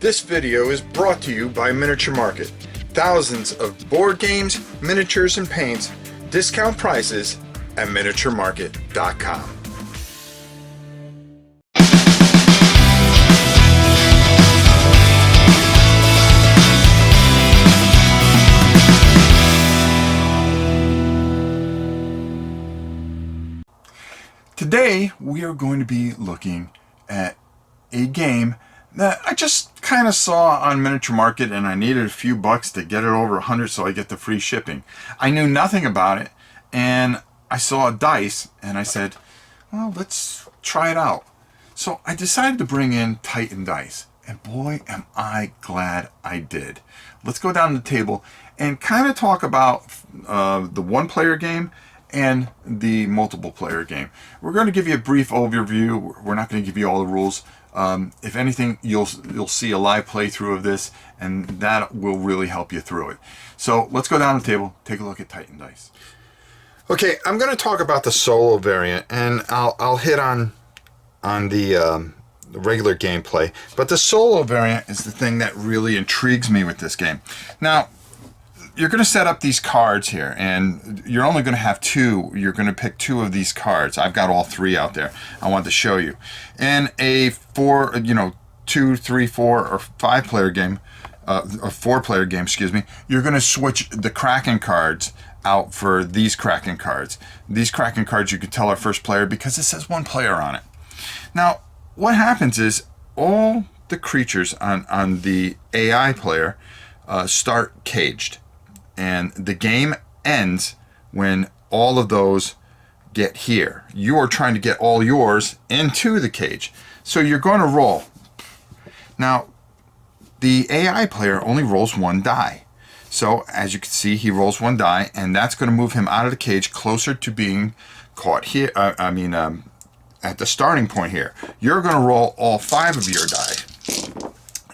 This video is brought to you by Miniature Market. Thousands of board games, miniatures, and paints, discount prices at miniaturemarket.com. Today we are going to be looking at a game that I just kind of saw on Miniature Market, and I needed a few bucks to get it over 100 so I get the free shipping. I knew nothing about it, and I saw a dice and I said, well, let's try it out. So I decided to bring in Titan dice, and boy am I glad I did. Let's go down to the table and kind of talk about the one-player game and the multiple player game. We're going to give you a brief overview. We're not going to give you all the rules. If anything, you'll see a live playthrough of this, and that will really help you through it. So let's go down the table, take a look at Titan dice. Okay, I'm going to talk about the solo variant, and I'll hit on the regular gameplay, but the solo variant is the thing that really intrigues me with this game. Now, you're going to set up these cards here, and you're only going to have two. You're going to pick two of these cards. I've got all three out there. I want to show you. In a 2, 3, 4, or 5 player game, a 4 player game, excuse me, you're going to switch the Kraken cards out for these Kraken cards. These Kraken cards you can tell are first player because it says 1 player on it. Now, what happens is all the creatures on the AI player start caged. And the game ends when all of those get here. You're trying to get all yours into the cage. So you're going to roll. Now, the AI player only rolls 1 die. So as you can see, he rolls 1 die, and that's going to move him out of the cage closer to being caught here. At the starting point here. You're going to roll all 5 of your die.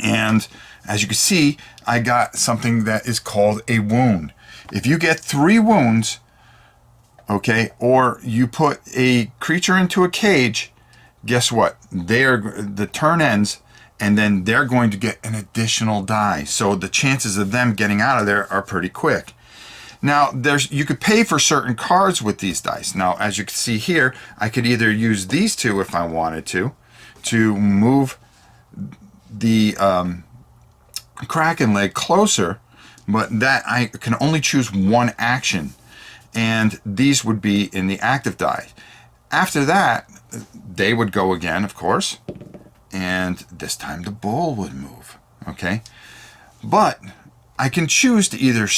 And as you can see, I got something that is called a wound. If you get 3 wounds, okay, or you put a creature into a cage, guess what? The turn ends, and then they're going to get an additional die. So the chances of them getting out of there are pretty quick. Now, you could pay for certain cards with these dice. Now, as you can see here, I could either use these two if I wanted to move the Kraken leg closer, but that I can only choose 1 action, and these would be in the active die. After that, they would go again, of course, and this time the bull would move. Okay, but I can choose to either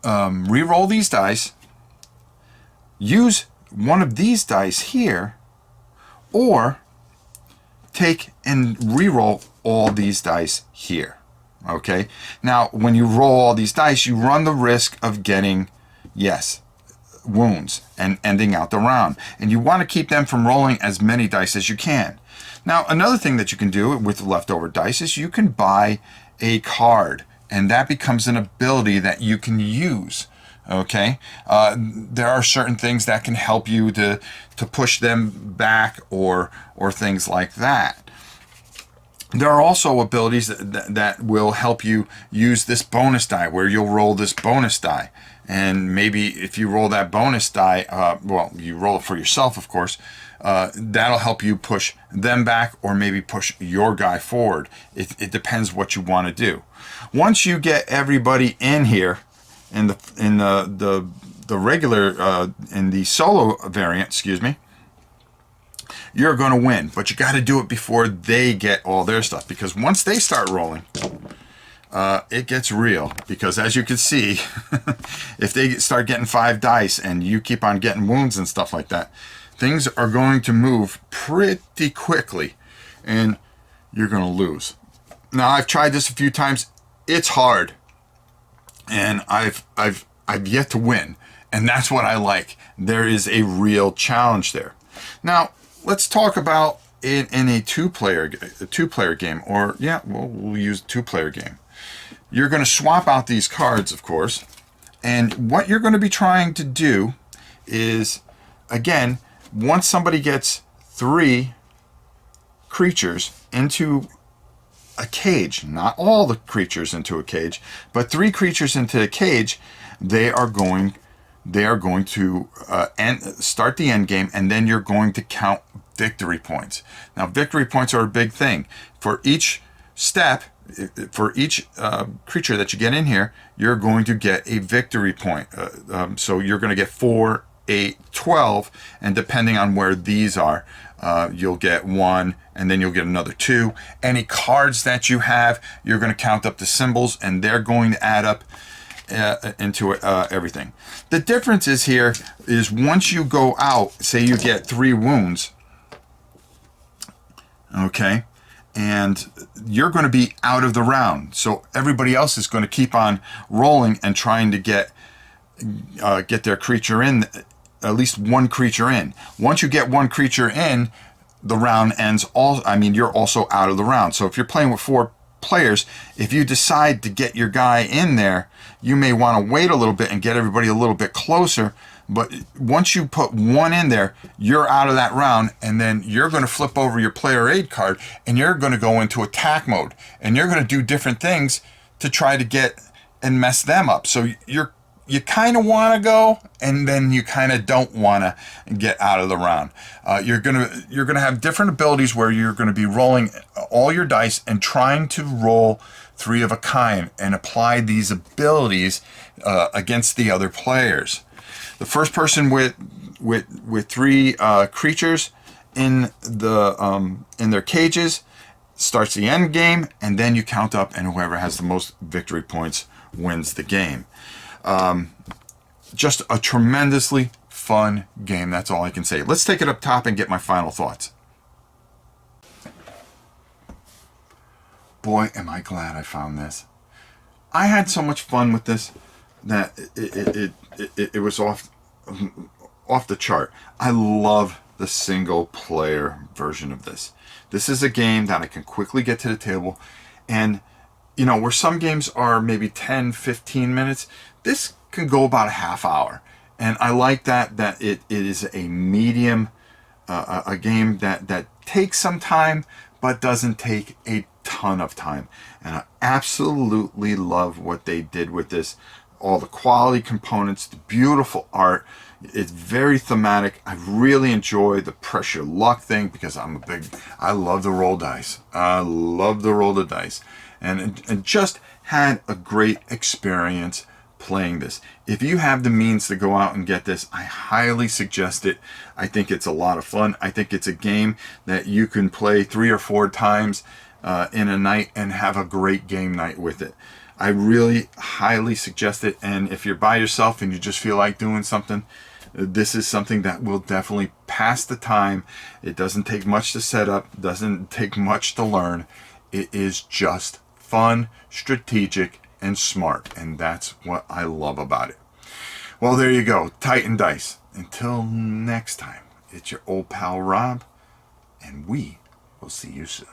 re-roll these dice, use one of these dice here, or take and re-roll all these dice here. Okay, now when you roll all these dice, you run the risk of getting, yes, wounds and ending out the round, and you want to keep them from rolling as many dice as you can. Now, another thing that you can do with leftover dice is you can buy a card, and that becomes an ability that you can use. Okay, there are certain things that can help you to push them back or things like that. There are also abilities that will help you use this bonus die, where you'll roll this bonus die, and maybe if you roll that bonus die, well, you roll it for yourself, of course, that'll help you push them back or maybe push your guy forward. It depends what you want to do. Once you get everybody in here in the regular in the solo variant, excuse me, you're going to win, but you got to do it before they get all their stuff, because once they start rolling, it gets real. Because as you can see, if they start getting 5 dice and you keep on getting wounds and stuff like that, things are going to move pretty quickly, and you're going to lose. Now, I've tried this a few times. It's hard, and I've yet to win, and that's what I like. There is a real challenge there. Now, let's talk about it in a two-player game, or yeah, we'll use a 2-player game. You're going to swap out these cards, of course, and what you're going to be trying to do is, again, once somebody gets 3 creatures into a cage, not all the creatures into a cage, but 3 creatures into a cage, they are going to start the end game, and then you're going to count victory points. Now, victory points are a big thing. For each step, for each creature that you get in here, you're going to get a victory point. So you're going to get 4, 8, 12, and depending on where these are, you'll get 1, and then you'll get another 2. Any cards that you have, you're going to count up the symbols, and they're going to add up into everything. The difference is here is once you go out, say you get 3 wounds, okay, and you're going to be out of the round. So everybody else is going to keep on rolling and trying to get their creature in, at least one creature in. Once you get one creature in, the round ends. You're also out of the round. So if you're playing with 4 players, if you decide to get your guy in there, you may want to wait a little bit and get everybody a little bit closer. But once you put 1 in there, you're out of that round, and then you're going to flip over your player aid card, and you're going to go into attack mode, and you're going to do different things to try to get and mess them up. So you kind of want to go, and then you kind of don't want to get out of the round. You're gonna have different abilities where you're going to be rolling all your dice and trying to roll 3 of a kind and apply these abilities against the other players. The first person with 3 creatures in their cages starts the end game, and then you count up, and whoever has the most victory points wins the game. Just a tremendously fun game. That's all I can say. Let's take it up top and get my final thoughts. Boy, am I glad I found this. I had so much fun with this that it was off the chart. I love the single player version of this. This is a game that I can quickly get to the table, and where some games are maybe 10, 15 minutes, this can go about a half hour. And I like that it is a medium, a game that takes some time, but doesn't take a ton of time. And I absolutely love what they did with this. All the quality components, the beautiful art. It's very thematic. I really enjoy the pressure luck thing because I love to roll dice. I love to roll the dice. And just had a great experience playing this. If you have the means to go out and get this, I highly suggest it. I think it's a lot of fun. I think it's a game that you can play 3 or 4 times in a night and have a great game night with it. I really highly suggest it. And if you're by yourself and you just feel like doing something, this is something that will definitely pass the time. It doesn't take much to set up, doesn't take much to learn. It is just fun, strategic, and smart, and that's what I love about it. Well, there you go, Titan Dice. Until next time, it's your old pal Rob, and we will see you soon.